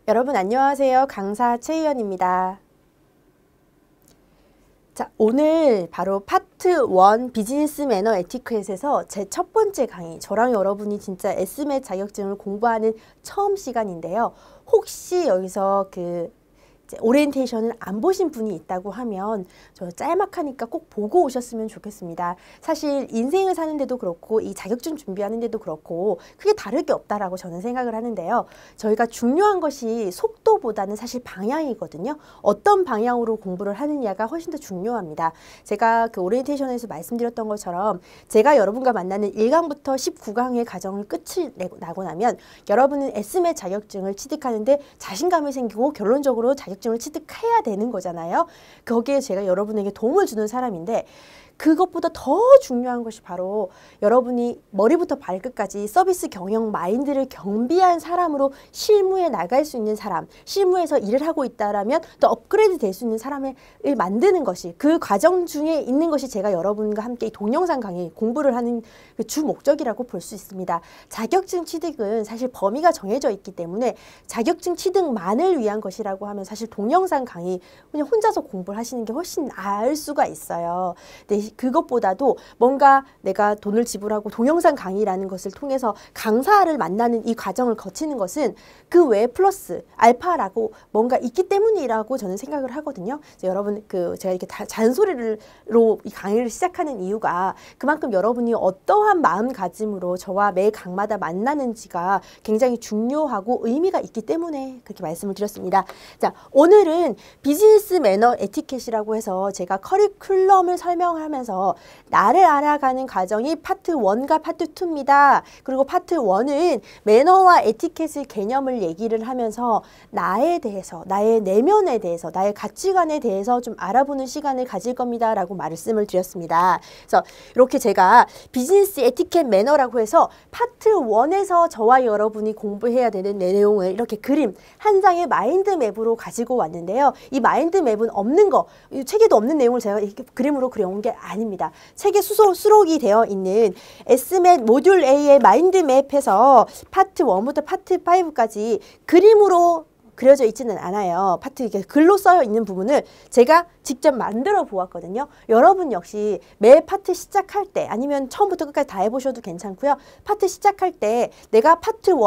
여러분 안녕하세요. 강사 최희연입니다. 자, 오늘 바로 파트 1 비즈니스 매너 에티켓에서 제 첫 번째 강의, 저랑 여러분이 진짜 Smet 자격증을 공부하는 처음 시간인데요. 혹시 여기서 오리엔테이션을 안 보신 분이 있다고 하면 저 짤막하니까 꼭 보고 오셨으면 좋겠습니다. 사실 인생을 사는데도 그렇고 이 자격증 준비하는데도 그렇고 크게 다를 게 없다라고 저는 생각을 하는데요. 저희가 중요한 것이 속도보다는 사실 방향이거든요. 어떤 방향으로 공부를 하느냐가 훨씬 더 중요합니다. 제가 오리엔테이션에서 말씀드렸던 것처럼 제가 여러분과 만나는 1강부터 19강의 과정을 끝을 나고 나면 여러분은 Smet 자격증을 취득하는데 자신감이 생기고 결론적으로 자격증을 취득해야 되는 거잖아요. 거기에 제가 여러분에게 도움을 주는 사람인데 그것보다 더 중요한 것이 바로 여러분이 머리부터 발끝까지 서비스 경영 마인드를 겸비한 사람으로 실무에 나갈 수 있는 사람, 실무에서 일을 하고 있다라면 또 업그레이드 될 수 있는 사람을 만드는 것이, 그 과정 중에 있는 것이 제가 여러분과 함께 이 동영상 강의 공부를 하는 그 주 목적이라고 볼 수 있습니다. 자격증 취득은 사실 범위가 정해져 있기 때문에 자격증 취득만을 위한 것이라고 하면 사실 동영상 강의 그냥 혼자서 공부를 하시는 게 훨씬 나을 수가 있어요. 네, 그것보다도 뭔가 내가 돈을 지불하고 동영상 강의라는 것을 통해서 강사를 만나는 이 과정을 거치는 것은 그 외에 플러스 알파라고 뭔가 있기 때문이라고 저는 생각을 하거든요. 여러분 제가 이렇게 잔소리로 이 강의를 시작하는 이유가 그만큼 여러분이 어떠한 마음가짐으로 저와 매 강마다 만나는지가 굉장히 중요하고 의미가 있기 때문에 그렇게 말씀을 드렸습니다. 자, 오늘은 비즈니스 매너 에티켓이라고 해서 제가 커리큘럼을 설명하면서 나를 알아가는 과정이 파트 1과 파트 2입니다. 그리고 파트 1은 매너와 에티켓의 개념을 얘기를 하면서 나에 대해서, 나의 내면에 대해서, 나의 가치관에 대해서 좀 알아보는 시간을 가질 겁니다. 라고 말씀을 드렸습니다. 그래서 이렇게 제가 비즈니스 에티켓 매너라고 해서 파트 1에서 저와 여러분이 공부해야 되는 내용을 이렇게 그림, 한 장의 마인드맵으로 가지고 왔는데요. 이 마인드맵은 없는 거, 책에도 없는 내용을 제가 이렇게 그림으로 그려온 게 아닙니다. 책에 수록이 되어 있는 Smet 모듈 A의 마인드맵에서 파트 1부터 파트 5까지 그림으로 그려져 있지는 않아요. 파트 이렇게 글로 써 있는 부분을 제가 직접 만들어 보았거든요. 여러분 역시 매 파트 시작할 때 아니면 처음부터 끝까지 다 해보셔도 괜찮고요. 파트 시작할 때 내가 파트 1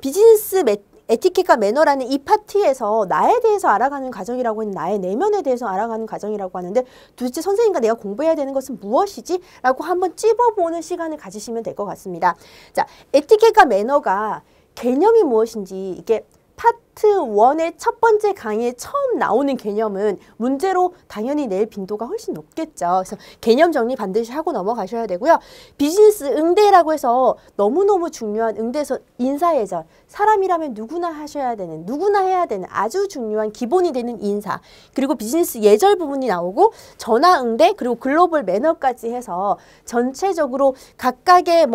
비즈니스 에티켓과 매너라는 이 파트에서 나에 대해서 알아가는 과정이라고 했는데 나의 내면에 대해서 알아가는 과정이라고 하는데 도대체 선생님과 내가 공부해야 되는 것은 무엇이지? 라고 한번 찝어보는 시간을 가지시면 될 것 같습니다. 자, 에티켓과 매너가 개념이 무엇인지 이게 파트 1의 첫 번째 강의에 처음 나오는 개념은 문제로 당연히 낼 빈도가 훨씬 높겠죠. 그래서 개념 정리 반드시 하고 넘어가셔야 되고요. 비즈니스 응대라고 해서 너무너무 중요한 응대에서 인사예절, 사람이라면 누구나 하셔야 되는, 누구나 해야 되는 아주 중요한 기본이 되는 인사, 그리고 비즈니스 예절 부분이 나오고 전화 응대, 그리고 글로벌 매너까지 해서 전체적으로 각각의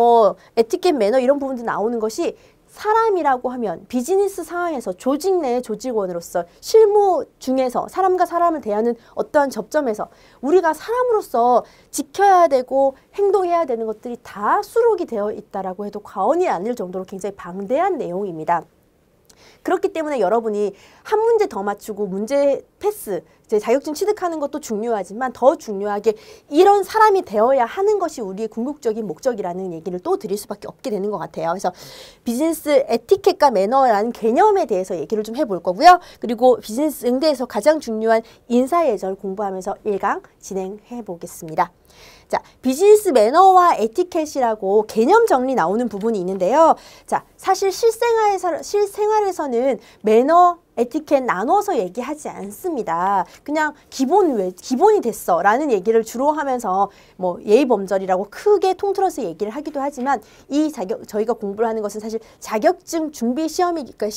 에티켓 매너 이런 부분도 나오는 것이 사람이라고 하면 비즈니스 상황에서 조직 내 조직원으로서 실무 중에서 사람과 사람을 대하는 어떠한 접점에서 우리가 사람으로서 지켜야 되고 행동해야 되는 것들이 다 수록이 되어 있다라고 해도 과언이 아닐 정도로 굉장히 방대한 내용입니다. 그렇기 때문에 여러분이 한 문제 더 맞추고 문제 패스, 이제 자격증 취득하는 것도 중요하지만 더 중요하게 이런 사람이 되어야 하는 것이 우리의 궁극적인 목적이라는 얘기를 또 드릴 수밖에 없게 되는 것 같아요. 그래서 비즈니스 에티켓과 매너라는 개념에 대해서 얘기를 좀 해볼 거고요. 그리고 비즈니스 응대에서 가장 중요한 인사예절 공부하면서 1강 진행해 보겠습니다. 자, 비즈니스 매너와 에티켓이라고 개념 정리 나오는 부분이 있는데요. 자, 사실 실생활에서는 매너, 에티켓 나눠서 얘기하지 않습니다. 그냥 기본이 됐어 라는 얘기를 주로 하면서 예의범절이라고 크게 통틀어서 얘기를 하기도 하지만 저희가 공부를 하는 것은 사실 자격증 준비 시험이니까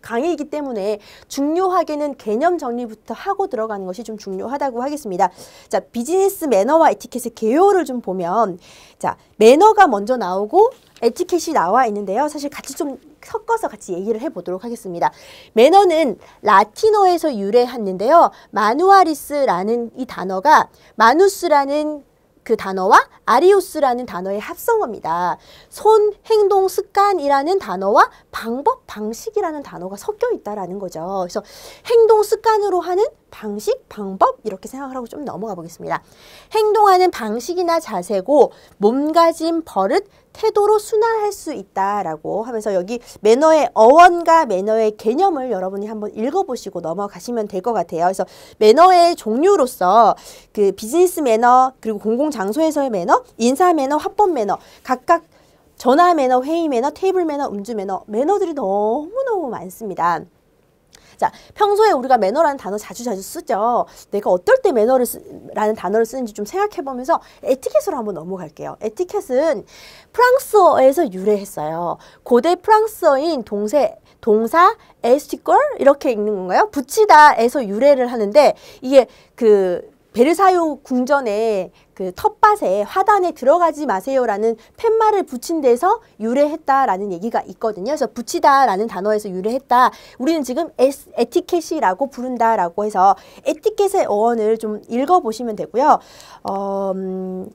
강의이기 때문에 중요하게는 개념 정리부터 하고 들어가는 것이 좀 중요하다고 하겠습니다. 자, 비즈니스 매너와 에티켓의 개요를 좀 보면, 자, 매너가 먼저 나오고 에티켓이 나와 있는데요. 사실 같이 좀 섞어서 같이 얘기를 해보도록 하겠습니다. 매너는 라틴어에서 유래했는데요. 마누아리스라는 이 단어가 마누스라는 그 단어와 아리우스라는 단어의 합성어입니다. 손, 행동, 습관이라는 단어와 방법, 방식이라는 단어가 섞여 있다라는 거죠. 그래서 행동 습관으로 하는 방식, 방법 이렇게 생각을 하고 좀 넘어가 보겠습니다. 행동하는 방식이나 자세고 몸가짐, 버릇, 태도로 순화할 수 있다라고 하면서 여기 매너의 어원과 매너의 개념을 여러분이 한번 읽어보시고 넘어가시면 될 것 같아요. 그래서 매너의 종류로서 그 비즈니스 매너, 그리고 공공장소에서의 매너, 인사 매너, 화법 매너, 각각 전화 매너, 회의 매너, 테이블 매너, 음주 매너, 매너들이 너무너무 많습니다. 자, 평소에 우리가 매너라는 단어 자주 쓰죠. 내가 어떨 때 라는 단어를 쓰는지 좀 생각해보면서 에티켓으로 한번 넘어갈게요. 에티켓은 프랑스어에서 유래했어요. 고대 프랑스어인 동사 에스티컬 이렇게 읽는 건가요? 붙이다에서 유래를 하는데 이게 그 베르사유 궁전에 그 텃밭에 화단에 들어가지 마세요라는 팻말을 붙인 데서 유래했다라는 얘기가 있거든요. 그래서 붙이다라는 단어에서 유래했다. 우리는 지금 에티켓이라고 부른다라고 해서 에티켓의 어원을 좀 읽어보시면 되고요.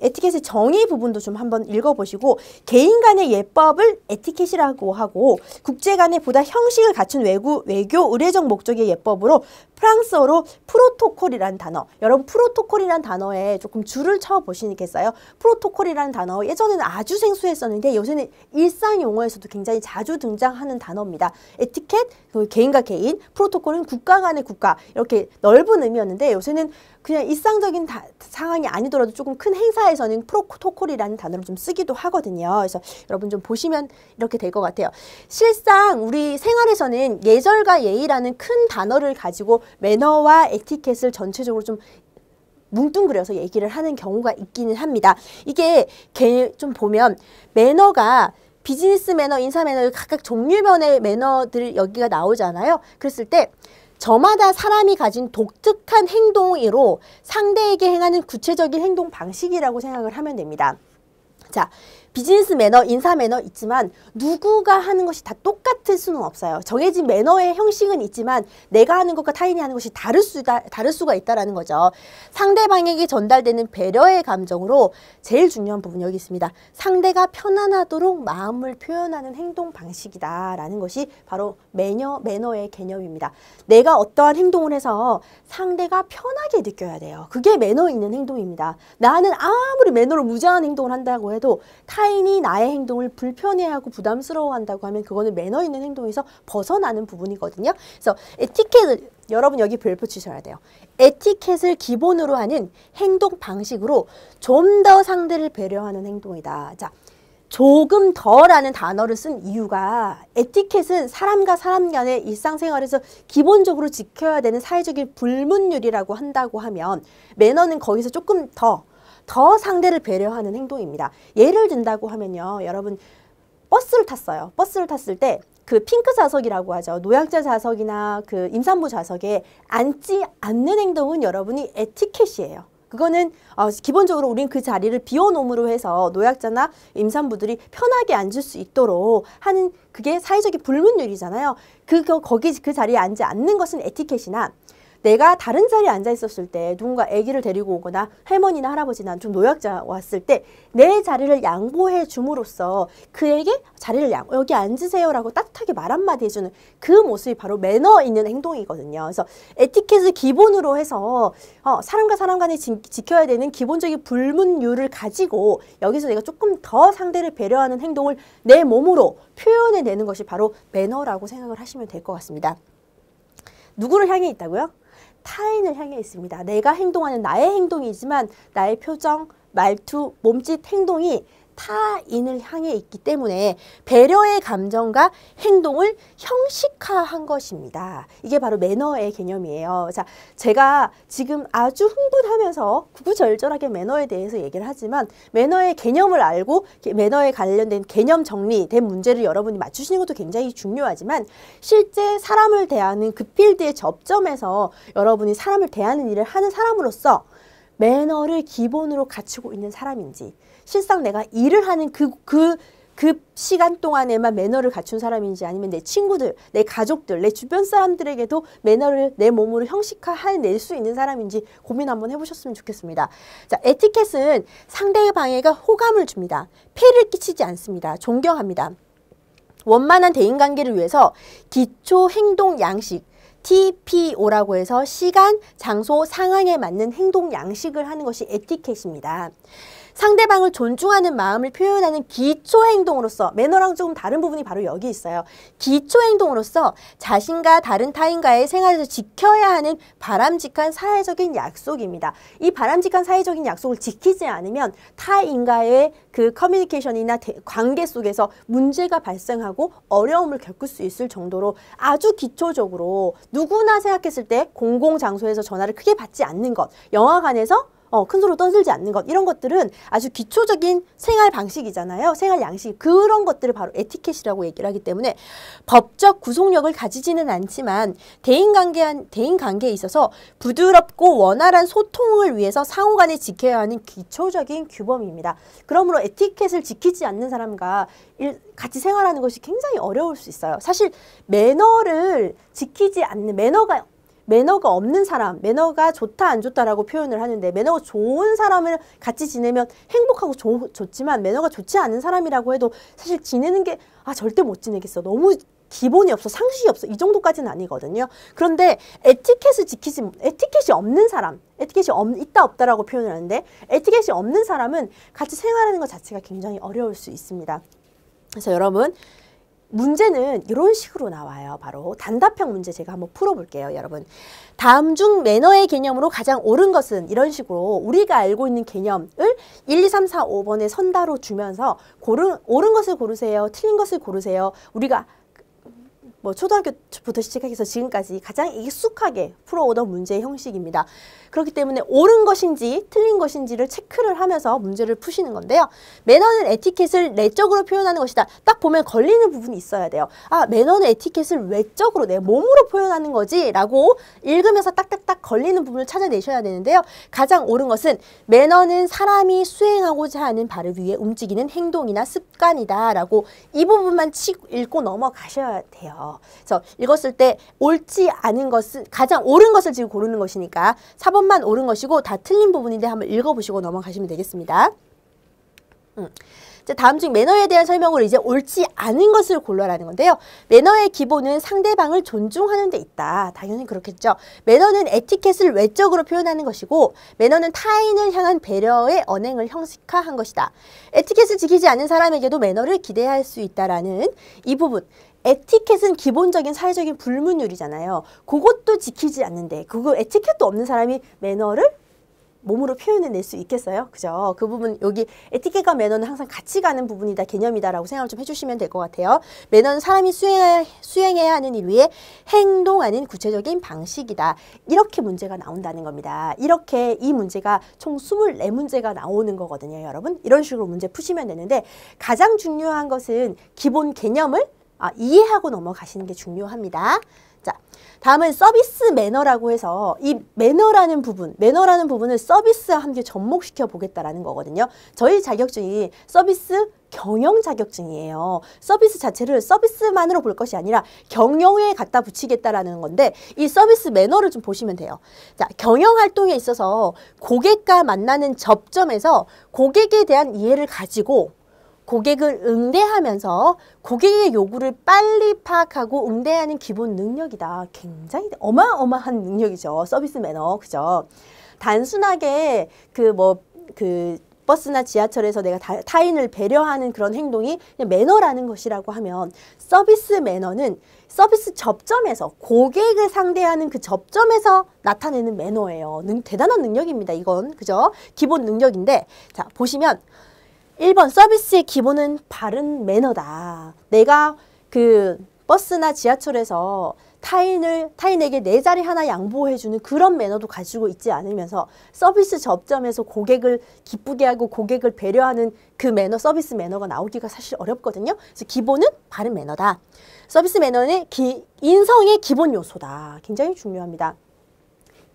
에티켓의 정의 부분도 좀 한번 읽어보시고 개인 간의 예법을 에티켓이라고 하고 국제 간의 보다 형식을 갖춘 외교 의례적 목적의 예법으로 프랑스어로 프로토콜이라는 단어. 여러분 프로토콜이라는 단어에 조금 줄을 쳐 보시겠어요? 프로토콜이라는 단어 예전에는 아주 생소했었는데 요새는 일상 용어에서도 굉장히 자주 등장하는 단어입니다. 에티켓, 개인과 개인, 프로토콜은 국가 간의 국가 이렇게 넓은 의미였는데 요새는 그냥 일상적인 상황이 아니더라도 조금 큰 행사에서는 프로토콜이라는 단어를 좀 쓰기도 하거든요. 그래서 여러분 좀 보시면 이렇게 될 것 같아요. 실상 우리 생활에서는 예절과 예의라는 큰 단어를 가지고 매너와 에티켓을 전체적으로 좀 뭉뚱그려서 얘기를 하는 경우가 있기는 합니다. 이게 좀 보면 매너가 비즈니스 매너, 인사 매너 각각 종류별의 매너들 여기가 나오잖아요. 그랬을 때 저마다 사람이 가진 독특한 행동으로 상대에게 행하는 구체적인 행동 방식이라고 생각을 하면 됩니다. 자, 비즈니스 매너, 인사 매너 있지만 누구가 하는 것이 다 똑같을 수는 없어요. 정해진 매너의 형식은 있지만 내가 하는 것과 타인이 하는 것이 다를 수가 있다는 거죠. 상대방에게 전달되는 배려의 감정으로 제일 중요한 부분이 여기 있습니다. 상대가 편안하도록 마음을 표현하는 행동 방식이다라는 것이 바로 매너의 개념입니다. 내가 어떠한 행동을 해서 상대가 편하게 느껴야 돼요. 그게 매너 있는 행동입니다. 나는 아무리 매너로 무장한 행동을 한다고 해도 타인이 나의 행동을 불편해하고 부담스러워한다고 하면 그거는 매너 있는 행동에서 벗어나는 부분이거든요. 그래서 에티켓을 여러분 여기 별표 치셔야 돼요. 에티켓을 기본으로 하는 행동 방식으로 좀 더 상대를 배려하는 행동이다. 자, 조금 더라는 단어를 쓴 이유가 에티켓은 사람과 사람 간의 일상생활에서 기본적으로 지켜야 되는 사회적인 불문율이라고 한다고 하면 매너는 거기서 조금 더 상대를 배려하는 행동입니다. 예를 든다고 하면요. 여러분 버스를 탔어요. 버스를 탔을 때 그 핑크 좌석이라고 하죠. 노약자 좌석이나 그 임산부 좌석에 앉지 않는 행동은 여러분이 에티켓이에요. 그거는 기본적으로 우린 그 자리를 비워놓음으로 해서 노약자나 임산부들이 편하게 앉을 수 있도록 하는 그게 사회적인 불문율이잖아요. 거기 그 자리에 앉지 않는 것은 에티켓이나 내가 다른 자리에 앉아 있었을 때 누군가 아기를 데리고 오거나 할머니나 할아버지나 좀 노약자 왔을 때 내 자리를 양보해 줌으로써 그에게 자리를 여기 앉으세요라고 따뜻하게 말 한마디 해주는 그 모습이 바로 매너 있는 행동이거든요. 그래서 에티켓을 기본으로 해서 사람과 사람 간에 지켜야 되는 기본적인 불문율을 가지고 여기서 내가 조금 더 상대를 배려하는 행동을 내 몸으로 표현해내는 것이 바로 매너라고 생각을 하시면 될 것 같습니다. 누구를 향해 있다고요? 타인을 향해 있습니다. 내가 행동하는 나의 행동이지만 나의 표정, 말투, 몸짓, 행동이 타인을 향해 있기 때문에 배려의 감정과 행동을 형식화한 것입니다. 이게 바로 매너의 개념이에요. 자, 제가 지금 아주 흥분하면서 구구절절하게 매너에 대해서 얘기를 하지만 매너의 개념을 알고 매너에 관련된 개념 정리된 문제를 여러분이 맞추시는 것도 굉장히 중요하지만 실제 사람을 대하는 그 필드의 접점에서 여러분이 사람을 대하는 일을 하는 사람으로서 매너를 기본으로 갖추고 있는 사람인지 실상 내가 일을 하는 그 그 시간 동안에만 매너를 갖춘 사람인지 아니면 내 친구들, 내 가족들, 내 주변 사람들에게도 매너를 내 몸으로 형식화해낼 수 있는 사람인지 고민 한번 해보셨으면 좋겠습니다. 자, 에티켓은 상대방에게 호감을 줍니다. 폐를 끼치지 않습니다. 존경합니다. 원만한 대인관계를 위해서 기초 행동 양식, TPO라고 해서 시간, 장소, 상황에 맞는 행동 양식을 하는 것이 에티켓입니다. 상대방을 존중하는 마음을 표현하는 기초 행동으로서, 매너랑 조금 다른 부분이 바로 여기 있어요. 기초 행동으로서 자신과 다른 타인과의 생활에서 지켜야 하는 바람직한 사회적인 약속입니다. 이 바람직한 사회적인 약속을 지키지 않으면 타인과의 그 커뮤니케이션이나 관계 속에서 문제가 발생하고 어려움을 겪을 수 있을 정도로 아주 기초적으로 누구나 생각했을 때 공공장소에서 전화를 크게 받지 않는 것, 영화관에서 큰 소리로 떠들지 않는 것, 이런 것들은 아주 기초적인 생활 방식이잖아요. 생활 양식. 그런 것들을 바로 에티켓이라고 얘기를 하기 때문에 법적 구속력을 가지지는 않지만 대인관계에 있어서 부드럽고 원활한 소통을 위해서 상호간에 지켜야 하는 기초적인 규범입니다. 그러므로 에티켓을 지키지 않는 사람과 같이 생활하는 것이 굉장히 어려울 수 있어요. 사실 매너를 지키지 않는, 매너가 없는 사람, 매너가 좋다 안 좋다라고 표현을 하는데, 매너가 좋은 사람을 같이 지내면 행복하고 좋지만 매너가 좋지 않은 사람이라고 해도 사실 지내는 게 절대 못 지내겠어. 너무 기본이 없어, 상식이 없어. 이 정도까지는 아니거든요. 그런데 에티켓이 없는 사람, 있다 없다라고 표현을 하는데, 에티켓이 없는 사람은 같이 생활하는 것 자체가 굉장히 어려울 수 있습니다. 그래서 여러분, 문제는 이런 식으로 나와요. 바로 단답형 문제 제가 한번 풀어볼게요. 여러분, 다음 중 매너의 개념으로 가장 옳은 것은, 이런 식으로 우리가 알고 있는 개념을 1, 2, 3, 4, 5번에 선다로 주면서 옳은 것을 고르세요, 틀린 것을 고르세요. 우리가 초등학교부터 시작해서 지금까지 가장 익숙하게 풀어오던 문제의 형식입니다. 그렇기 때문에 옳은 것인지 틀린 것인지를 체크를 하면서 문제를 푸시는 건데요. 매너는 에티켓을 내적으로 표현하는 것이다. 딱 보면 걸리는 부분이 있어야 돼요. 매너는 에티켓을 외적으로 내 몸으로 표현하는 거지 라고 읽으면서 딱딱딱 걸리는 부분을 찾아내셔야 되는데요. 가장 옳은 것은 매너는 사람이 수행하고자 하는 바를 위해 움직이는 행동이나 습관이다 라고 이 부분만 읽고 넘어가셔야 돼요. 그래서 읽었을 때 옳지 않은 것은, 가장 옳은 것을 지금 고르는 것이니까 4번만 옳은 것이고 다 틀린 부분인데 한번 읽어보시고 넘어가시면 되겠습니다. 다음 중 매너에 대한 설명으로 이제 옳지 않은 것을 골라라는 건데요. 매너의 기본은 상대방을 존중하는 데 있다. 당연히 그렇겠죠. 매너는 에티켓을 외적으로 표현하는 것이고, 매너는 타인을 향한 배려의 언행을 형식화한 것이다. 에티켓을 지키지 않는 사람에게도 매너를 기대할 수 있다라는 이 부분. 에티켓은 기본적인 사회적인 불문율이잖아요. 그것도 지키지 않는데, 그거 에티켓도 없는 사람이 매너를 몸으로 표현해낼 수 있겠어요? 그죠? 그 부분, 여기 에티켓과 매너는 항상 같이 가는 부분이다, 개념이다라고 생각을 좀 해주시면 될 것 같아요. 매너는 사람이 수행해야 하는 일 위에 행동하는 구체적인 방식이다. 이렇게 문제가 나온다는 겁니다. 이렇게 이 문제가 총 24문제가 나오는 거거든요, 여러분. 이런 식으로 문제 푸시면 되는데, 가장 중요한 것은 기본 개념을 이해하고 넘어가시는 게 중요합니다. 자, 다음은 서비스 매너라고 해서 이 매너라는 부분을 서비스와 함께 접목시켜 보겠다라는 거거든요. 저희 자격증이 서비스 경영 자격증이에요. 서비스 자체를 서비스만으로 볼 것이 아니라 경영에 갖다 붙이겠다라는 건데, 이 서비스 매너를 좀 보시면 돼요. 자, 경영 활동에 있어서 고객과 만나는 접점에서 고객에 대한 이해를 가지고 고객을 응대하면서 고객의 요구를 빨리 파악하고 응대하는 기본 능력이다. 굉장히 어마어마한 능력이죠. 서비스 매너. 그죠? 단순하게 버스나 지하철에서 내가 타인을 배려하는 그런 행동이 그냥 매너라는 것이라고 하면, 서비스 매너는 서비스 접점에서 고객을 상대하는 그 접점에서 나타내는 매너예요. 대단한 능력입니다. 이건. 그죠? 기본 능력인데, 자, 보시면 1번 서비스의 기본은 바른 매너다. 내가 버스나 지하철에서 타인에게 내 자리 하나 양보해주는 그런 매너도 가지고 있지 않으면서 서비스 접점에서 고객을 기쁘게 하고 고객을 배려하는 그 매너, 서비스 매너가 나오기가 사실 어렵거든요. 그래서 기본은 바른 매너다. 서비스 매너는 인성의 기본 요소다. 굉장히 중요합니다.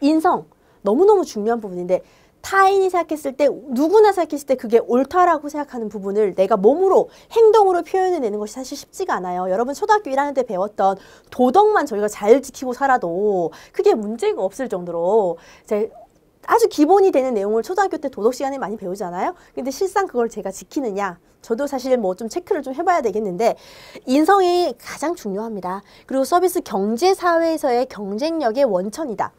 인성, 너무너무 중요한 부분인데, 타인이 생각했을 때, 누구나 생각했을 때 그게 옳다라고 생각하는 부분을 내가 몸으로, 행동으로 표현해내는 것이 사실 쉽지가 않아요. 여러분 초등학교 1학년 때 배웠던 도덕만 저희가 잘 지키고 살아도 그게 문제가 없을 정도로 이제 아주 기본이 되는 내용을 초등학교 때 도덕 시간에 많이 배우잖아요. 근데 실상 그걸 제가 지키느냐? 저도 사실 뭐 좀 체크를 좀 해봐야 되겠는데, 인성이 가장 중요합니다. 그리고 서비스 경제 사회에서의 경쟁력의 원천이다.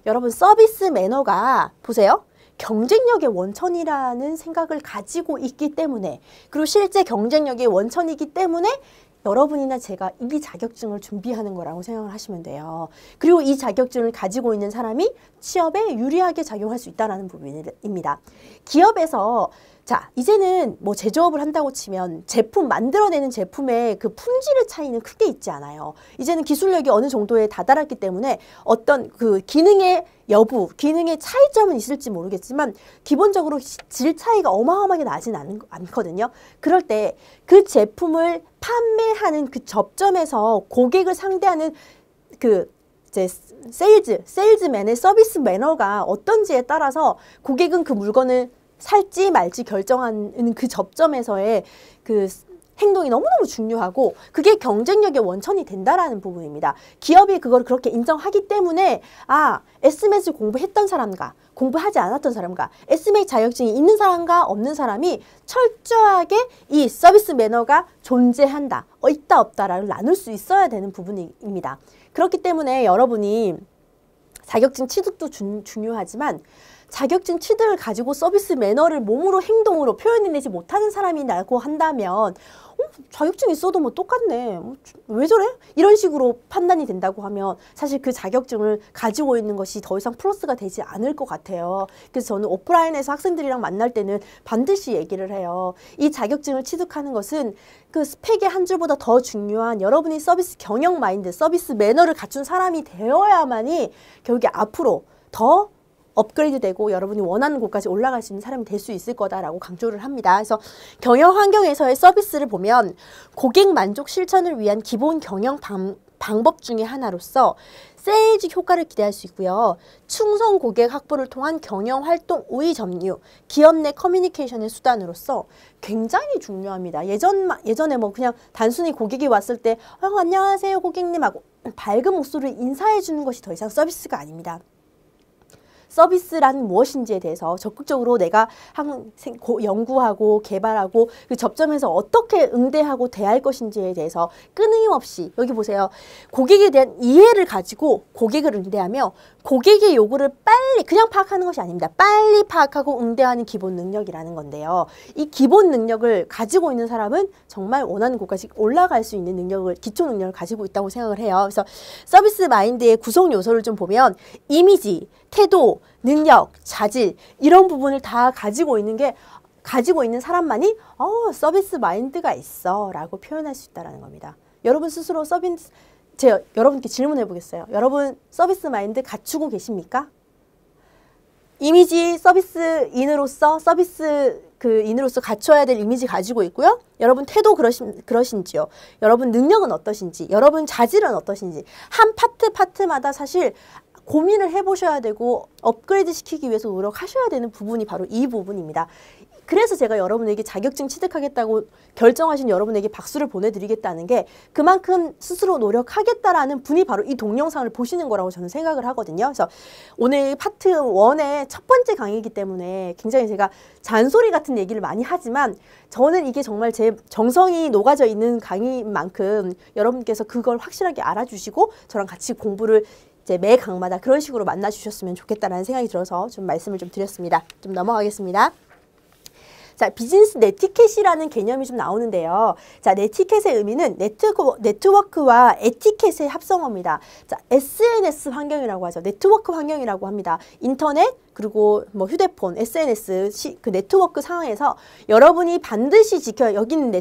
여러분 서비스 매너가 보세요. 경쟁력의 원천이라는 생각을 가지고 있기 때문에, 그리고 실제 경쟁력의 원천이기 때문에 여러분이나 제가 이 자격증을 준비하는 거라고 생각을 하시면 돼요. 그리고 이 자격증을 가지고 있는 사람이 취업에 유리하게 작용할 수 있다는 부분입니다. 기업에서 자, 이제는 뭐 제조업을 한다고 치면 제품 만들어내는 제품의 그 품질의 차이는 크게 있지 않아요. 이제는 기술력이 어느 정도에 다다랐기 때문에 어떤 그 기능의 여부, 기능의 차이점은 있을지 모르겠지만 기본적으로 질 차이가 어마어마하게 나진 않거든요. 그럴 때 그 제품을 판매하는 그 접점에서 고객을 상대하는 그 이제 세일즈맨의 서비스 매너가 어떤지에 따라서 고객은 그 물건을 살지 말지 결정하는 그 접점에서의 그 행동이 너무너무 중요하고, 그게 경쟁력의 원천이 된다라는 부분입니다. 기업이 그걸 그렇게 인정하기 때문에 SMA를 공부했던 사람과 공부하지 않았던 사람과 SMA 자격증이 있는 사람과 없는 사람이 철저하게 이 서비스 매너가 존재한다, 있다 없다를 나눌 수 있어야 되는 부분입니다. 그렇기 때문에 여러분이 자격증 취득도 중요하지만 자격증 취득을 가지고 서비스 매너를 몸으로 행동으로 표현해내지 못하는 사람이라고 한다면 자격증 있어도 뭐 똑같네, 왜 저래? 이런 식으로 판단이 된다고 하면 사실 그 자격증을 가지고 있는 것이 더 이상 플러스가 되지 않을 것 같아요. 그래서 저는 오프라인에서 학생들이랑 만날 때는 반드시 얘기를 해요. 이 자격증을 취득하는 것은 그 스펙의 한 줄보다 더 중요한 여러분이 서비스 경영 마인드, 서비스 매너를 갖춘 사람이 되어야만이 결국에 앞으로 더 업그레이드 되고 여러분이 원하는 곳까지 올라갈 수 있는 사람이 될 수 있을 거다라고 강조를 합니다. 그래서 경영 환경에서의 서비스를 보면 고객 만족 실천을 위한 기본 경영 방법 중에 하나로서 세일즈 효과를 기대할 수 있고요. 충성 고객 확보를 통한 경영 활동 우위 점유, 기업 내 커뮤니케이션의 수단으로서 굉장히 중요합니다. 예전에 뭐 그냥 단순히 고객이 왔을 때 안녕하세요 고객님 하고 밝은 목소리로 인사해 주는 것이 더 이상 서비스가 아닙니다. 서비스란 무엇인지에 대해서 적극적으로 내가 연구하고 개발하고 그 접점에서 어떻게 응대하고 대할 것인지에 대해서 끊임없이, 여기 보세요. 고객에 대한 이해를 가지고 고객을 응대하며 고객의 요구를 빨리 그냥 파악하는 것이 아닙니다. 빨리 파악하고 응대하는 기본 능력이라는 건데요. 이 기본 능력을 가지고 있는 사람은 정말 원하는 곳까지 올라갈 수 있는 능력을, 기초 능력을 가지고 있다고 생각을 해요. 그래서 서비스 마인드의 구성 요소를 좀 보면 이미지, 태도, 능력, 자질 이런 부분을 다 가지고 있는 사람만이 서비스 마인드가 있어 라고 표현할 수 있다는 겁니다. 여러분 스스로 제가 여러분께 질문해 보겠어요. 여러분 서비스 마인드 갖추고 계십니까? 이미지 서비스인으로서 인으로서 갖춰야 될 이미지 가지고 있고요. 여러분 태도 그러신지요? 여러분 능력은 어떠신지? 여러분 자질은 어떠신지? 한 파트마다 사실 고민을 해보셔야 되고 업그레이드 시키기 위해서 노력하셔야 되는 부분이 바로 이 부분입니다. 그래서 제가 여러분에게 자격증 취득하겠다고 결정하신 여러분에게 박수를 보내드리겠다는 게 그만큼 스스로 노력하겠다라는 분이 바로 이 동영상을 보시는 거라고 저는 생각을 하거든요. 그래서 오늘 파트 1의 첫 번째 강의이기 때문에 굉장히 제가 잔소리 같은 얘기를 많이 하지만 저는 이게 정말 제 정성이 녹아져 있는 강의인 만큼 여러분께서 그걸 확실하게 알아주시고 저랑 같이 공부를 이제 매 강마다 그런 식으로 만나주셨으면 좋겠다라는 생각이 들어서 좀 말씀을 좀 드렸습니다. 좀 넘어가겠습니다. 자, 비즈니스 네티켓이라는 개념이 좀 나오는데요. 자, 네티켓의 의미는 네트워크와 에티켓의 합성어입니다. 자, SNS 환경이라고 하죠. 네트워크 환경이라고 합니다. 인터넷 그리고 뭐 휴대폰, SNS 그 네트워크 상황에서 여러분이 반드시 여기는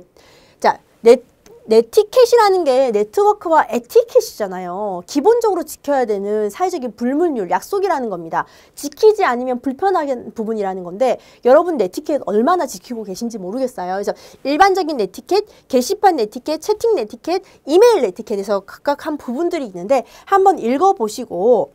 네티켓이라는 게 네트워크와 에티켓이잖아요. 기본적으로 지켜야 되는 사회적인 불문율, 약속이라는 겁니다. 지키지 않으면 불편한 부분이라는 건데 여러분 네티켓 얼마나 지키고 계신지 모르겠어요. 그래서 일반적인 네티켓, 게시판 네티켓, 채팅 네티켓, 이메일 네티켓에서 각각 한 부분들이 있는데 한번 읽어보시고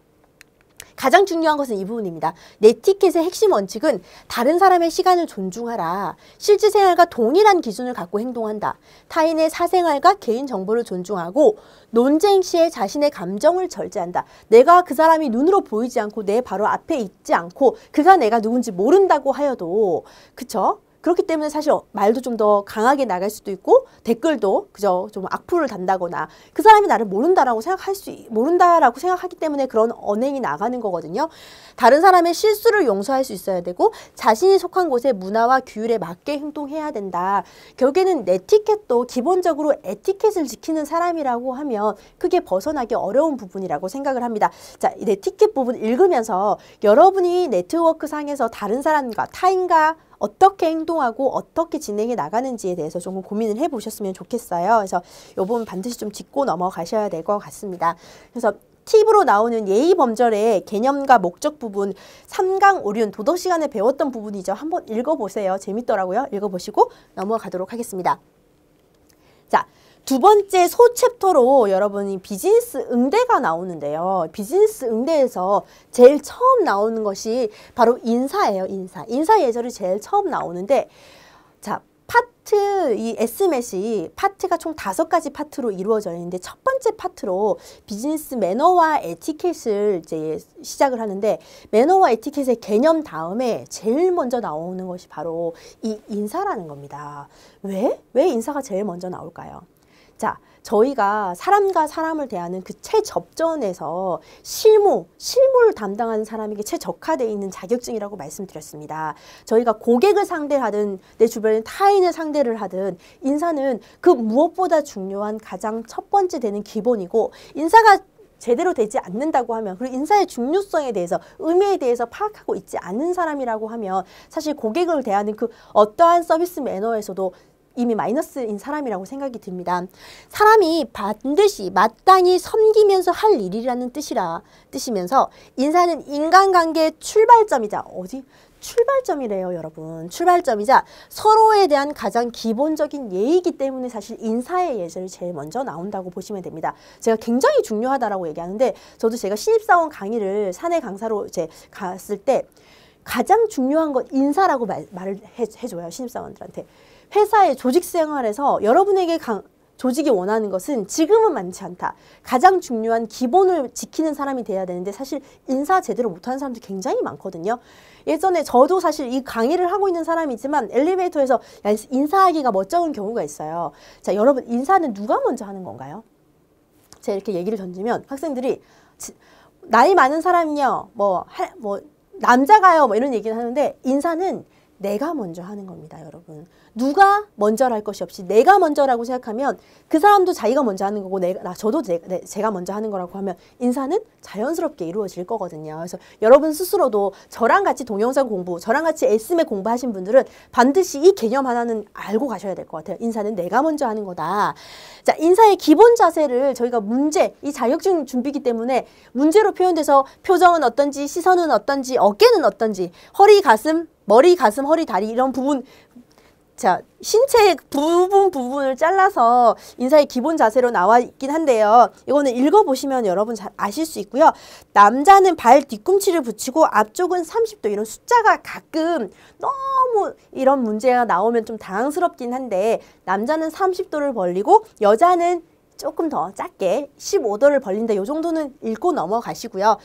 가장 중요한 것은 이 부분입니다. 네티켓의 핵심 원칙은 다른 사람의 시간을 존중하라. 실제 생활과 동일한 기준을 갖고 행동한다. 타인의 사생활과 개인 정보를 존중하고 논쟁 시에 자신의 감정을 절제한다. 내가 그 사람이 눈으로 보이지 않고 내 바로 앞에 있지 않고 그가 내가 누군지 모른다고 하여도 그쵸? 그렇기 때문에 사실 말도 좀 더 강하게 나갈 수도 있고 댓글도 그저 좀 악플을 단다거나 그 사람이 나를 모른다라고 생각하기 때문에 그런 언행이 나가는 거거든요. 다른 사람의 실수를 용서할 수 있어야 되고 자신이 속한 곳의 문화와 규율에 맞게 행동해야 된다. 결국에는 네티켓도 기본적으로 에티켓을 지키는 사람이라고 하면 크게 벗어나기 어려운 부분이라고 생각을 합니다. 자, 이 네티켓 부분 읽으면서 여러분이 네트워크 상에서 다른 사람과 타인과 어떻게 행동하고 어떻게 진행해 나가는지에 대해서 조금 고민을 해보셨으면 좋겠어요. 그래서 이 부분 반드시 좀 짚고 넘어가셔야 될 것 같습니다. 그래서 팁으로 나오는 예의 범절의 개념과 목적 부분 3강 오륜 도덕 시간에 배웠던 부분이죠. 한번 읽어보세요. 재밌더라고요. 읽어보시고 넘어가도록 하겠습니다. 자, 두 번째 소챕터로 여러분이 비즈니스 응대가 나오는데요. 비즈니스 응대에서 제일 처음 나오는 것이 바로 인사예요. 인사 예절이 제일 처음 나오는데 자, 파트, 이 SMS이 파트가 총 5가지 파트로 이루어져 있는데 첫 번째 파트로 비즈니스 매너와 에티켓을 이제 시작을 하는데 매너와 에티켓의 개념 다음에 제일 먼저 나오는 것이 바로 이 인사라는 겁니다. 왜 인사가 제일 먼저 나올까요? 자, 저희가 사람과 사람을 대하는 그 최접전에서 실무를 담당하는 사람에게 최적화되어 있는 자격증이라고 말씀드렸습니다. 저희가 고객을 상대하든 내 주변의 타인을 상대를 하든 인사는 그 무엇보다 중요한 가장 첫 번째 되는 기본이고 인사가 제대로 되지 않는다고 하면 그리고 인사의 중요성에 대해서 의미에 대해서 파악하고 있지 않은 사람이라고 하면 사실 고객을 대하는 그 어떠한 서비스 매너에서도 이미 마이너스인 사람이라고 생각이 듭니다. 사람이 반드시 마땅히 섬기면서 할 일이라는 뜻이면서 인사는 인간관계의 출발점이자 출발점이래요, 여러분. 출발점이자 서로에 대한 가장 기본적인 예의이기 때문에 사실 인사의 예절이 제일 먼저 나온다고 보시면 됩니다. 제가 굉장히 중요하다라고 얘기하는데 저도 제가 신입사원 강의를 사내 강사로 이제 갔을 때 가장 중요한 건 인사라고 말을 해줘요, 신입사원들한테. 회사의 조직 생활에서 여러분에게 조직이 원하는 것은 지금은 많지 않다. 가장 중요한 기본을 지키는 사람이 돼야 되는데 사실 인사 제대로 못하는 사람들 굉장히 많거든요. 예전에 저도 사실 이 강의를 하고 있는 사람이지만 엘리베이터에서 인사하기가 멋쩍은 경우가 있어요. 자, 여러분 인사는 누가 먼저 하는 건가요? 제가 이렇게 얘기를 던지면 학생들이 나이 많은 사람이요, 남자가요, 이런 얘기를 하는데 인사는 내가 먼저 하는 겁니다, 여러분. 누가 먼저랄 것이 없이 내가 먼저라고 생각하면 그 사람도 자기가 먼저 하는 거고 저도 제가 먼저 하는 거라고 하면 인사는 자연스럽게 이루어질 거거든요. 그래서 여러분 스스로도 저랑 같이 동영상 공부, 저랑 같이 SM에 공부하신 분들은 반드시 이 개념 하나는 알고 가셔야 될 것 같아요. 인사는 내가 먼저 하는 거다. 자, 인사의 기본 자세를 저희가 이 자격증 준비기 때문에 문제로 표현돼서 표정은 어떤지, 시선은 어떤지, 어깨는 어떤지, 머리, 가슴, 허리, 다리 이런 부분 자, 신체 부분을 잘라서 인사의 기본 자세로 나와 있긴 한데요. 이거는 읽어보시면 여러분 잘 아실 수 있고요. 남자는 발 뒤꿈치를 붙이고 앞쪽은 30도 이런 숫자가 가끔 너무 이런 문제가 나오면 좀 당황스럽긴 한데 남자는 30도를 벌리고 여자는 조금 더 작게 15도를 벌린다. 이 정도는 읽고 넘어가시고요.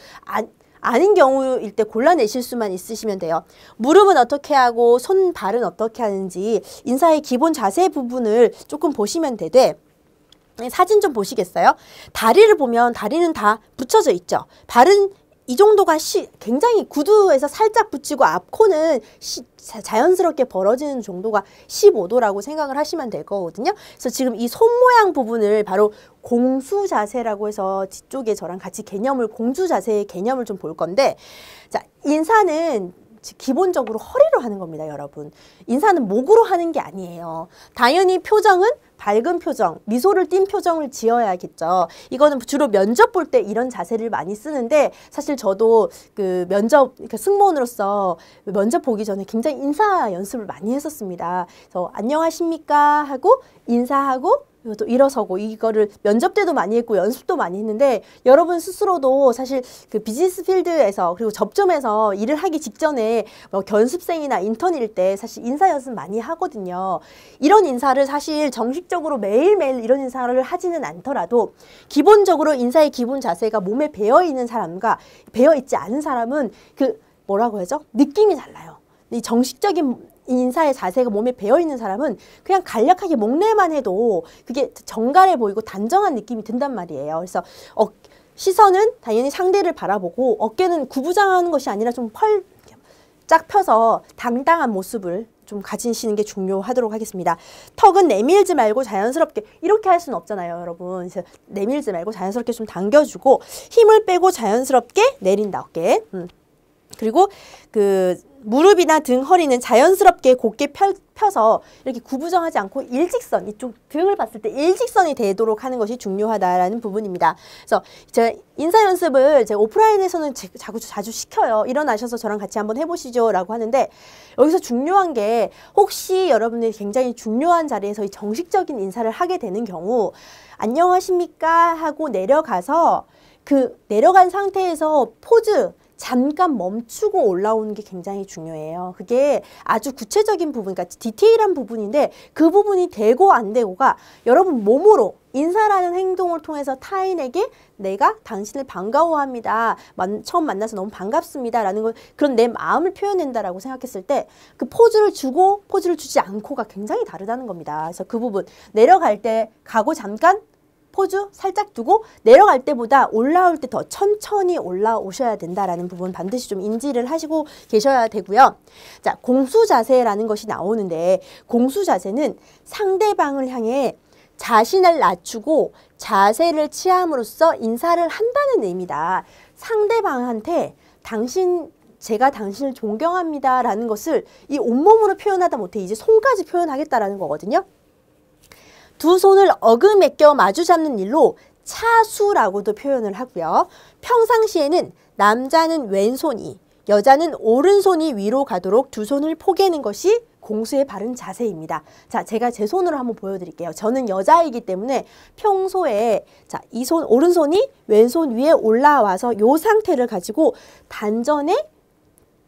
아닌 경우일 때 골라내실 수만 있으시면 돼요. 무릎은 어떻게 하고 손, 발은 어떻게 하는지 인사의 기본 자세 부분을 조금 보시면 되되 사진 좀 보시겠어요? 다리를 보면 다리는 다 붙여져 있죠. 발은 이 정도가 굉장히 구두에서 살짝 붙이고 앞코는 자연스럽게 벌어지는 정도가 15도라고 생각을 하시면 될 거거든요. 그래서 지금 이 손 모양 부분을 바로 공수 자세라고 해서 뒤쪽에 저랑 같이 공주 자세의 개념을 좀 볼 건데 자, 인사는 기본적으로 허리로 하는 겁니다, 여러분. 인사는 목으로 하는 게 아니에요. 당연히 표정은 밝은 표정, 미소를 띤 표정을 지어야겠죠. 이거는 주로 면접 볼 때 이런 자세를 많이 쓰는데 사실 저도 승무원으로서 면접 보기 전에 굉장히 인사 연습을 많이 했었습니다. 그래서 안녕하십니까 하고 인사하고 또 일어서고 이거를 면접 때도 많이 했고 연습도 많이 했는데 여러분 스스로도 사실 그 비즈니스 필드에서 그리고 접점에서 일을 하기 직전에 뭐 견습생이나 인턴일 때 사실 인사 연습 많이 하거든요. 이런 인사를 사실 정식적으로 매일매일 이런 인사를 하지는 않더라도 기본적으로 인사의 기본 자세가 몸에 배어 있는 사람과 배어 있지 않은 사람은 그 뭐라고 하죠? 느낌이 달라요. 이 정식적인 인사의 자세가 몸에 배어있는 사람은 그냥 간략하게 목례만 해도 그게 정갈해 보이고 단정한 느낌이 든단 말이에요. 그래서 시선은 당연히 상대를 바라보고 어깨는 구부장하는 것이 아니라 좀 쫙 펴서 당당한 모습을 좀 가지시는 게 중요하도록 하겠습니다. 턱은 내밀지 말고 자연스럽게 이렇게 할 수는 없잖아요, 여러분. 그래서 내밀지 말고 자연스럽게 좀 당겨주고 힘을 빼고 자연스럽게 내린다, 어깨. 그리고 그 무릎이나 등, 허리는 자연스럽게 곧게 펴서 이렇게 구부정하지 않고 일직선, 이쪽 등을 봤을 때 일직선이 되도록 하는 것이 중요하다라는 부분입니다. 그래서 제가 인사 연습을 제가 오프라인에서는 자주 시켜요. 일어나셔서 저랑 같이 한번 해보시죠 라고 하는데 여기서 중요한 게 혹시 여러분들이 굉장히 중요한 자리에서 이 정식적인 인사를 하게 되는 경우 안녕하십니까 하고 내려가서 그 내려간 상태에서 포즈 잠깐 멈추고 올라오는 게 굉장히 중요해요. 그게 아주 구체적인 부분, 그러니까 디테일한 부분인데 그 부분이 되고 안 되고가 여러분 몸으로 인사라는 행동을 통해서 타인에게 내가 당신을 반가워합니다. 처음 만나서 너무 반갑습니다. 라는 걸 그런 내 마음을 표현한다라고 생각했을 때 그 포즈를 주고 포즈를 주지 않고가 굉장히 다르다는 겁니다. 그래서 그 부분 내려갈 때 가고 잠깐 포즈 살짝 두고 내려갈 때보다 올라올 때 더 천천히 올라오셔야 된다라는 부분 반드시 좀 인지를 하시고 계셔야 되고요. 자, 공수 자세라는 것이 나오는데 공수 자세는 상대방을 향해 자신을 낮추고 자세를 취함으로써 인사를 한다는 의미다. 상대방한테 제가 당신을 존경합니다 라는 것을 이 온몸으로 표현하다 못해 이제 손까지 표현하겠다라는 거거든요. 두 손을 어그매껴 마주 잡는 일로 차수라고도 표현을 하고요. 평상시에는 남자는 왼손이, 여자는 오른손이 위로 가도록 두 손을 포개는 것이 공수의 바른 자세입니다. 자, 제가 제 손으로 한번 보여드릴게요. 저는 여자이기 때문에 평소에 자, 이 손 오른손이 왼손 위에 올라와서 이 상태를 가지고 단전에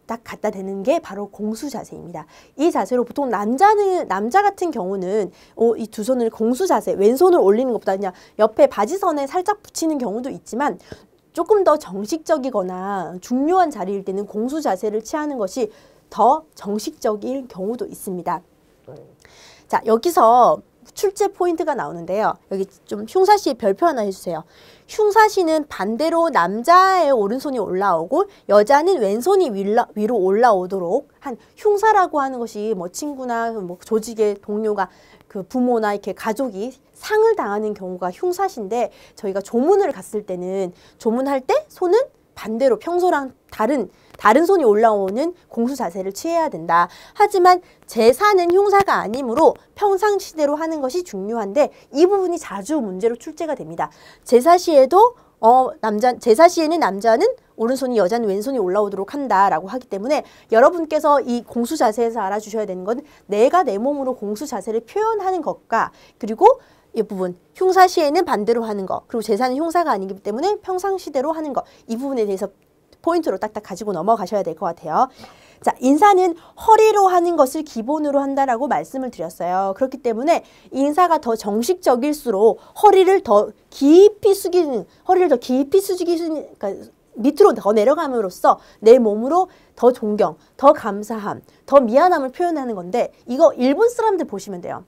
딱 갖다 대는 게 바로 공수 자세입니다. 이 자세로 보통 남자 같은 경우는 이 두 손을 공수 자세, 왼손을 올리는 것보다 그냥 옆에 바지선에 살짝 붙이는 경우도 있지만 조금 더 정식적이거나 중요한 자리일 때는 공수 자세를 취하는 것이 더 정식적인 경우도 있습니다. 자, 여기서 출제 포인트가 나오는데요. 여기 좀 흉사시 별표 하나 해주세요. 흉사시는 반대로 남자의 오른손이 올라오고 여자는 왼손이 위로 올라오도록 한 흉사라고 하는 것이 뭐 친구나 뭐 조직의 동료가 그 부모나 이렇게 가족이 상을 당하는 경우가 흉사시인데 저희가 조문을 갔을 때는 조문할 때 손은 반대로 평소랑 다른 손이 올라오는 공수 자세를 취해야 된다. 하지만 제사는 흉사가 아니므로 평상시대로 하는 것이 중요한데 이 부분이 자주 문제로 출제가 됩니다. 제사 시에도 제사 시에는 남자는 오른손이 여자는 왼손이 올라오도록 한다라고 하기 때문에 여러분께서 이 공수 자세에서 알아주셔야 되는 건 내가 내 몸으로 공수 자세를 표현하는 것과 그리고 이 부분 흉사 시에는 반대로 하는 거 그리고 제사는 흉사가 아니기 때문에 평상시대로 하는 거 이 부분에 대해서 포인트로 딱딱 가지고 넘어가셔야 될 것 같아요. 자, 인사는 허리로 하는 것을 기본으로 한다라고 말씀을 드렸어요. 그렇기 때문에 인사가 더 정식적일수록 허리를 더 깊이 숙이는, 그러니까 밑으로 더 내려감으로써 내 몸으로 더 존경, 더 감사함, 더 미안함을 표현하는 건데 이거 일본 사람들 보시면 돼요.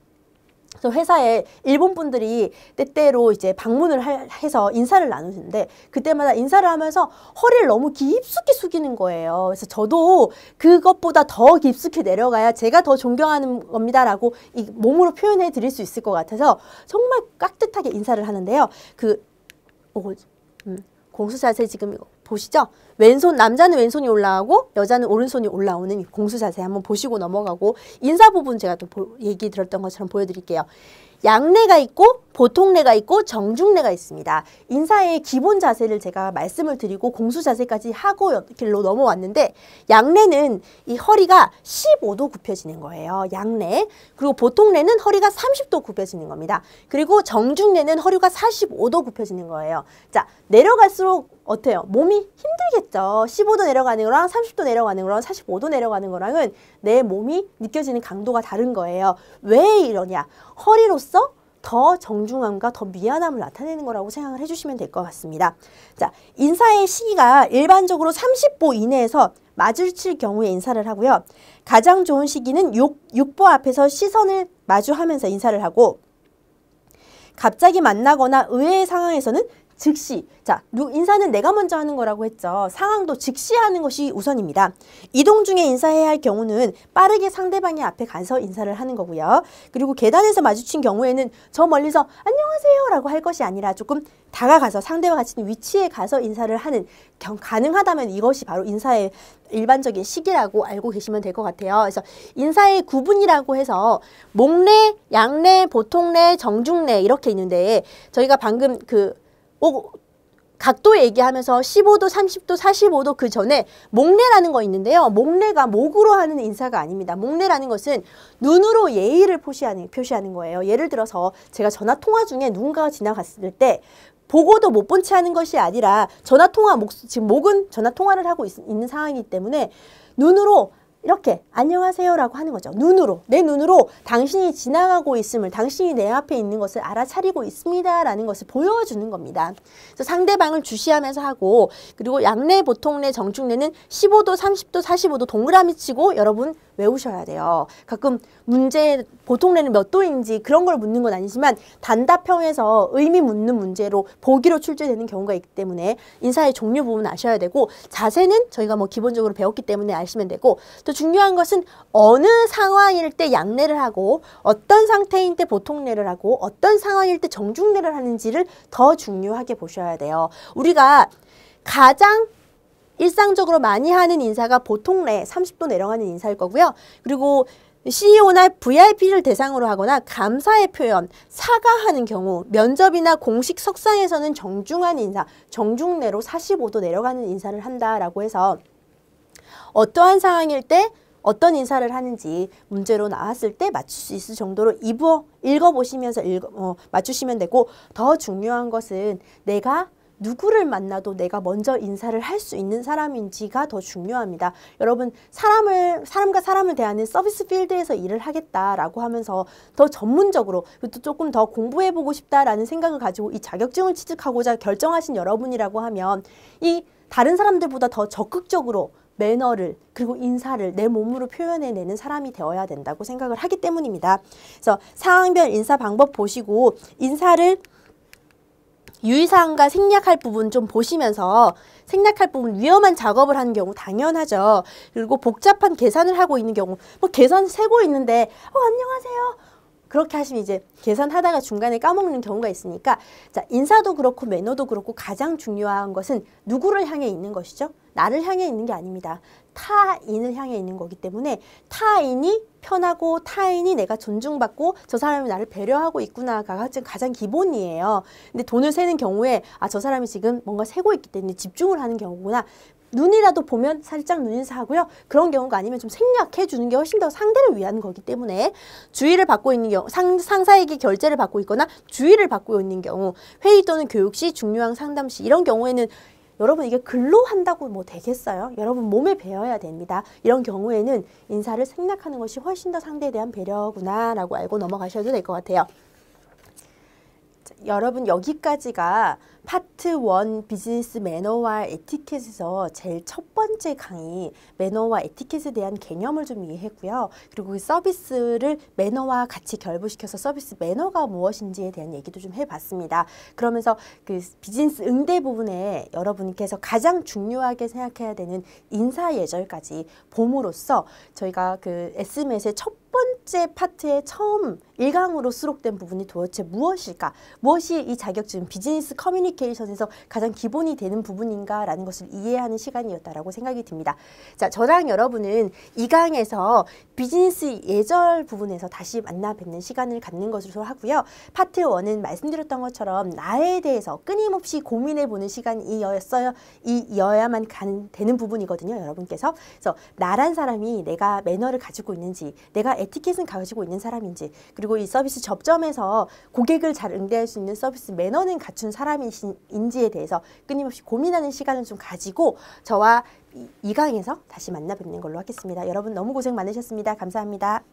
저 회사에 일본 분들이 때때로 이제 방문을 해서 인사를 나누는데 그때마다 인사를 하면서 허리를 너무 깊숙이 숙이는 거예요. 그래서 저도 그것보다 더 깊숙이 내려가야 제가 더 존경하는 겁니다라고 이 몸으로 표현해 드릴 수 있을 것 같아서 정말 깍듯하게 인사를 하는데요. 공수 자세 지금 이거 보시죠? 남자는 왼손이 올라가고 여자는 오른손이 올라오는 이 공수 자세 한번 보시고 넘어가고 인사 부분 제가 또 얘기 들었던 것처럼 보여드릴게요. 양례가 있고 보통례가 있고 정중례가 있습니다. 인사의 기본 자세를 제가 말씀을 드리고 공수 자세까지 하고 길로 넘어왔는데 양례는 이 허리가 15도 굽혀지는 거예요. 양례. 그리고 보통례는 허리가 30도 굽혀지는 겁니다. 그리고 정중례는 허리가 45도 굽혀지는 거예요. 자, 내려갈수록 어때요? 몸이 힘들겠죠. 15도 내려가는 거랑 30도 내려가는 거랑 45도 내려가는 거랑은 내 몸이 느껴지는 강도가 다른 거예요. 왜 이러냐? 허리로서 더 정중함과 더 미안함을 나타내는 거라고 생각을 해주시면 될 것 같습니다. 자, 인사의 시기가 일반적으로 30보 이내에서 마주칠 경우에 인사를 하고요. 가장 좋은 시기는 6보 앞에서 시선을 마주하면서 인사를 하고 갑자기 만나거나 의외의 상황에서는 즉시, 자, 인사는 내가 먼저 하는 거라고 했죠. 상황도 즉시 하는 것이 우선입니다. 이동 중에 인사해야 할 경우는 빠르게 상대방의 앞에 가서 인사를 하는 거고요. 그리고 계단에서 마주친 경우에는 저 멀리서 안녕하세요 라고 할 것이 아니라 조금 다가가서 상대와 같이 위치에 가서 인사를 하는, 가능하다면 이것이 바로 인사의 일반적인 시기라고 알고 계시면 될 것 같아요. 그래서 인사의 구분이라고 해서 목례, 양례, 보통례, 정중례 이렇게 있는데 저희가 방금 각도 얘기하면서 15도, 30도, 45도 그 전에 목례라는 거 있는데요. 목례가 목으로 하는 인사가 아닙니다. 목례라는 것은 눈으로 예의를 표시하는 거예요. 예를 들어서 제가 전화 통화 중에 누군가가 지나갔을 때 보고도 못 본 채 하는 것이 아니라 지금 목은 전화 통화를 하고 있는 상황이기 때문에 눈으로 이렇게 안녕하세요라고 하는 거죠. 눈으로, 내 눈으로 당신이 지나가고 있음을, 당신이 내 앞에 있는 것을 알아차리고 있습니다라는 것을 보여주는 겁니다. 그래서 상대방을 주시하면서 하고, 그리고 양례, 보통례, 정중례는 15도, 30도, 45도 동그라미 치고 여러분 외우셔야 돼요. 가끔 문제, 보통례는 몇 도인지 그런 걸 묻는 건 아니지만 단답형에서 의미 묻는 문제로 보기로 출제되는 경우가 있기 때문에 인사의 종류 부분 아셔야 되고, 자세는 저희가 뭐 기본적으로 배웠기 때문에 아시면 되고, 또 중요한 것은 어느 상황일 때 양례를 하고 어떤 상태일 때 보통례를 하고 어떤 상황일 때 정중례를 하는지를 더 중요하게 보셔야 돼요. 우리가 가장 일상적으로 많이 하는 인사가 보통례 30도 내려가는 인사일 거고요. 그리고 CEO나 VIP를 대상으로 하거나 감사의 표현, 사과하는 경우, 면접이나 공식 석상에서는 정중한 인사, 정중례로 45도 내려가는 인사를 한다라고 해서 어떠한 상황일 때 어떤 인사를 하는지 문제로 나왔을 때 맞출 수 있을 정도로 읽어보시면서 맞추시면 되고, 더 중요한 것은 내가 누구를 만나도 내가 먼저 인사를 할 수 있는 사람인지가 더 중요합니다. 여러분, 사람과 사람을 대하는 서비스 필드에서 일을 하겠다라고 하면서 더 전문적으로, 또 조금 더 공부해보고 싶다라는 생각을 가지고 이 자격증을 취득하고자 결정하신 여러분이라고 하면 이 다른 사람들보다 더 적극적으로 매너를, 그리고 인사를 내 몸으로 표현해내는 사람이 되어야 된다고 생각을 하기 때문입니다. 그래서 상황별 인사 방법 보시고 인사를 유의사항과 생략할 부분 좀 보시면서, 생략할 부분, 위험한 작업을 하는 경우 당연하죠. 그리고 복잡한 계산을 하고 있는 경우, 뭐 계산 세고 있는데 안녕하세요 그렇게 하시면 이제 계산하다가 중간에 까먹는 경우가 있으니까, 자, 인사도 그렇고 매너도 그렇고 가장 중요한 것은 누구를 향해 있는 것이죠. 나를 향해 있는 게 아닙니다. 타인을 향해 있는 거기 때문에 타인이 편하고 타인이 내가 존중받고 저 사람이 나를 배려하고 있구나가 가장 기본이에요. 근데 돈을 세는 경우에 저 사람이 지금 뭔가 세고 있기 때문에 집중을 하는 경우구나. 눈이라도 보면 살짝 눈인사하고요. 그런 경우가 아니면 좀 생략해 주는 게 훨씬 더 상대를 위한 거기 때문에, 주의를 받고 있는 경우, 상사에게 결제를 받고 있거나 주의를 받고 있는 경우, 회의 또는 교육 시, 중요한 상담 시, 이런 경우에는 여러분 이게 글로 한다고 뭐 되겠어요? 여러분 몸에 배어야 됩니다. 이런 경우에는 인사를 생략하는 것이 훨씬 더 상대에 대한 배려구나 라고 알고 넘어가셔도 될 것 같아요. 자, 여러분 여기까지가 파트 1 비즈니스 매너와 에티켓에서 제일 첫 번째 강의, 매너와 에티켓에 대한 개념을 좀 이해했고요. 그리고 그 서비스를 매너와 같이 결부시켜서 서비스 매너가 무엇인지에 대한 얘기도 좀 해봤습니다. 그러면서 그 비즈니스 응대 부분에 여러분께서 가장 중요하게 생각해야 되는 인사 예절까지 봄으로써 저희가 그 S맷의 첫 번째 파트의 처음 1강으로 수록된 부분이 도대체 무엇일까? 무엇이 이 자격증 비즈니스 커뮤니케이션 커뮤니케이션에서 가장 기본이 되는 부분인가라는 것을 이해하는 시간이었다라고 생각이 듭니다. 자, 저랑 여러분은 이 강에서 비즈니스 예절 부분에서 다시 만나 뵙는 시간을 갖는 것으로 하고요. 파트 1은 말씀드렸던 것처럼 나에 대해서 끊임없이 고민해보는 시간이어야만 되는 부분이거든요, 여러분께서. 그래서 나란 사람이 내가 매너를 가지고 있는지, 내가 에티켓은 가지고 있는 사람인지, 그리고 이 서비스 접점에서 고객을 잘 응대할 수 있는 서비스 매너는 갖춘 사람인지에 대해서 끊임없이 고민하는 시간을 좀 가지고 저와 이 강에서 다시 만나 뵙는 걸로 하겠습니다. 여러분 너무 고생 많으셨습니다. 감사합니다.